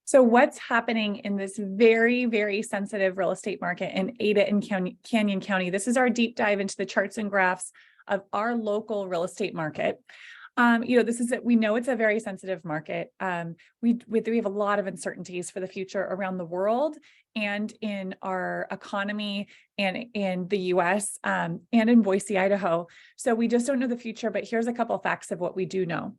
So what's happening in this very, very sensitive real estate market in Ada and Canyon County? This is our deep dive into the charts and graphs of our local real estate market. We know it's a very sensitive market. We have a lot of uncertainties for the future around the world and in our economy and in the US and in Boise, Idaho. So we just don't know the future, but here's a couple of facts of what we do know.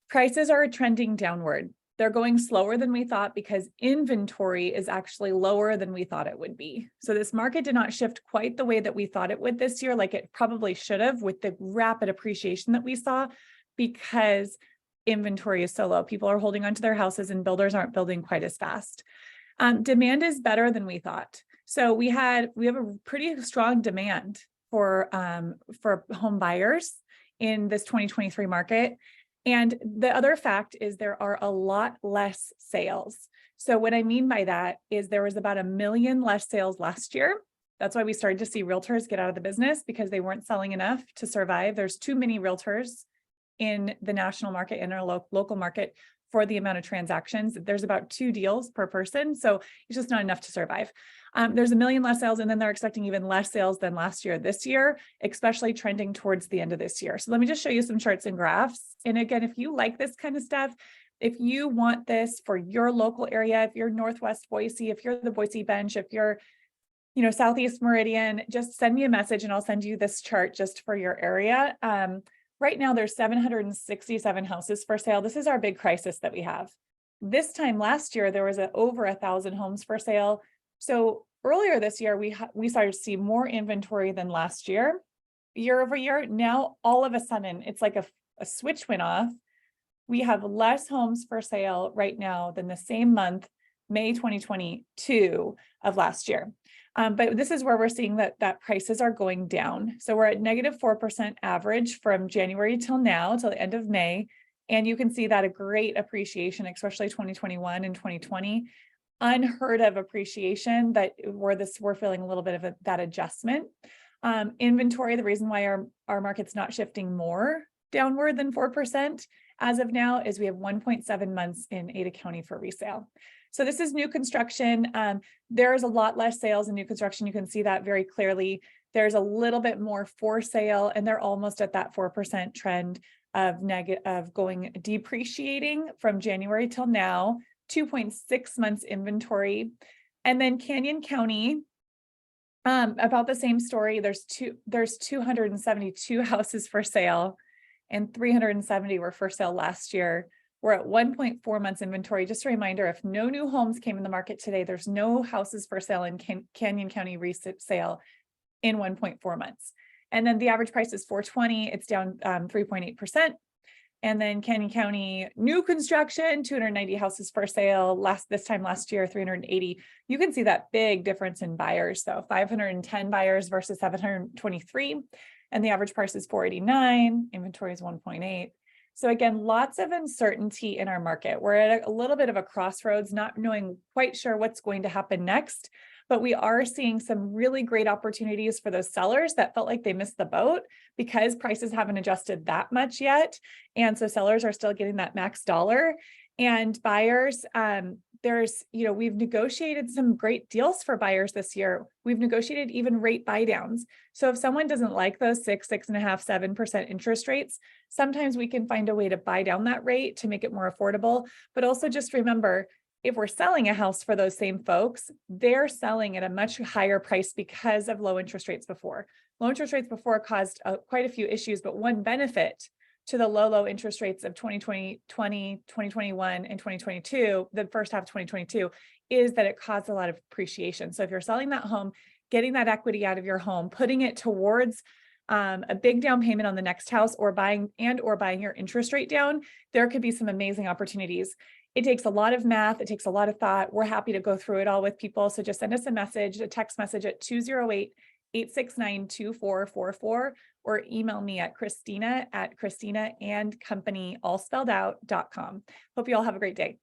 Prices are trending downward. They're going slower than we thought because inventory is actually lower than we thought it would be. So this market did not shift quite the way that we thought it would this year, like it probably should have with the rapid appreciation that we saw, because inventory is so low. People are holding onto their houses and builders aren't building quite as fast. Demand is better than we thought. So we have a pretty strong demand for home buyers in this 2023 market. And the other fact is there are a lot less sales. So what I mean by that is there was about 1 million less sales last year. That's why we started to see realtors get out of the business because they weren't selling enough to survive. There's too many realtors in the national market and our local market for the amount of transactions. There's about 2 deals per person. So it's just not enough to survive. There's 1 million less sales, and then they're expecting even less sales than last year this year, especially trending towards the end of this year. So let me just show you some charts and graphs. And again, if you like this kind of stuff, if you want this for your local area, if you're Northwest Boise, if you're the Boise Bench, if you're Southeast Meridian, just send me a message and I'll send you this chart just for your area. Right now, there's 767 houses for sale. This is our big crisis that we have. This time last year, there was over 1,000 homes for sale. So earlier this year, we started to see more inventory than last year over year. Now, all of a sudden, it's like a switch went off. We have less homes for sale right now than the same month, May 2022 of last year. But this is where we're seeing that prices are going down. So we're at -4% average from January till now, till the end of May. And you can see that a great appreciation, especially 2021 and 2020, unheard of appreciation that we're feeling a little bit of that adjustment. Inventory, the reason why our market's not shifting more downward than 4% as of now is we have 1.7 months in Ada County for resale. So this is new construction. There's a lot less sales in new construction. You can see that very clearly. There's a little bit more for sale, and they're almost at that 4% trend of going depreciating from January till now, 2.6 months inventory. And then Canyon County, about the same story. There's 272 houses for sale, and 370 were for sale last year. We're at 1.4 months inventory. Just a reminder, if no new homes came in the market today, there's no houses for sale in Canyon County resale in 1.4 months. And then the average price is $420. It's down 3.8%. And then Canyon County new construction, 290 houses for sale. This time last year, 380. You can see that big difference in buyers. So 510 buyers versus 723. And the average price is $489. Inventory is 1.8. So again, lots of uncertainty in our market. We're at a little bit of a crossroads, not knowing quite sure what's going to happen next, but we are seeing some really great opportunities for those sellers that felt like they missed the boat because prices haven't adjusted that much yet. And so sellers are still getting that max dollar. And buyers, we've negotiated some great deals for buyers this year. We've negotiated even rate buy downs. So if someone doesn't like those 6.5%, 7% interest rates, sometimes we can find a way to buy down that rate to make it more affordable. But also just remember, if we're selling a house for those same folks, they're selling at a much higher price because of low interest rates before. Low interest rates before caused quite a few issues, but one benefit to the low interest rates of 2020, 2021, and 2022, the first half of 2022, is that it caused a lot of appreciation. So if you're selling that home, getting that equity out of your home, putting it towards a big down payment on the next house or buying your interest rate down, there could be some amazing opportunities. It takes a lot of math. It takes a lot of thought. We're happy to go through it all with people. So just send us a text message at 208-869-2444, or email me at Christina@ChristinaandCompany, all spelled out, .com. Hope you all have a great day.